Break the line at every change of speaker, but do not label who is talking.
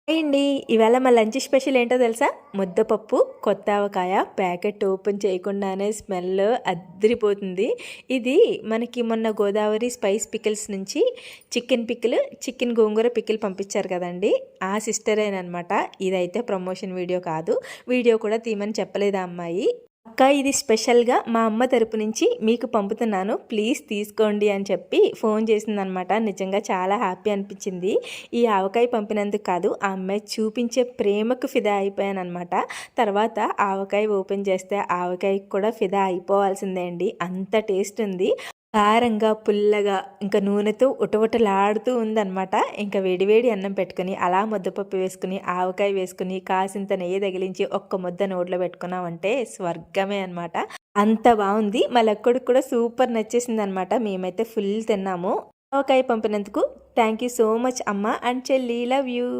Hi అండి. ఇవాళ మా లంచ్ స్పెషల్ ఏంటో తెలుసా? ముద్దపప్పు, కొత్త ఆవకాయ ప్యాకెట్ ఓపెన్ చేయకుండానే స్మెల్ అద్దిరిపోతుంది. ఇది మనకి మొన్న గోదావరి స్పైస్ పికిల్స్ నుంచి చికెన్ గోంగూర పికిల్ పంపించారు కదండి. ఆ సిస్టరేనమాట. ఇదైతే ప్రమోషన్ వీడియో కాదు. వీడియో కూడా తీయమని చెప్పలేదు ఆ అమ్మాయి. అక్క ఇది స్పెషల్గా మా అమ్మ తరపు నుంచి మీకు పంపుతున్నాను, ప్లీజ్ తీసుకోండి అని చెప్పి ఫోన్ చేసిందనమాట. నిజంగా చాలా హ్యాపీ అనిపించింది. ఈ ఆవకాయ పంపినందుకు కాదు, ఆ అమ్మాయి చూపించే ప్రేమకు ఫిదా అయిపోయాను అనమాట. తర్వాత ఆవకాయ ఓపెన్ చేస్తే ఆవకాయకి కూడా ఫిదా అయిపోవాల్సిందే అండి, అంత టేస్ట్ ఉంది. కారంగా పుల్లగా ఇంకా నూనెతో ఉటవుటలాడుతూ ఉందన్నమాట. ఇంకా వేడివేడి అన్నం పెట్టుకుని అలా ముద్దపప్పు వేసుకుని ఆవకాయ వేసుకుని కాసింత నెయ్యి తగిలించి ఒక్క ముద్ద నోట్లో పెట్టుకున్నామంటే స్వర్గమే అనమాట. అంత బాగుంది. మా లక్కడికి కూడా సూపర్ నచ్చేసింది అనమాట. మేమైతే ఫుల్ తిన్నాము. ఆవకాయ పంపినందుకు థ్యాంక్ యూ సో మచ్ అమ్మ అండ్ చెల్లి, లవ్ యూ.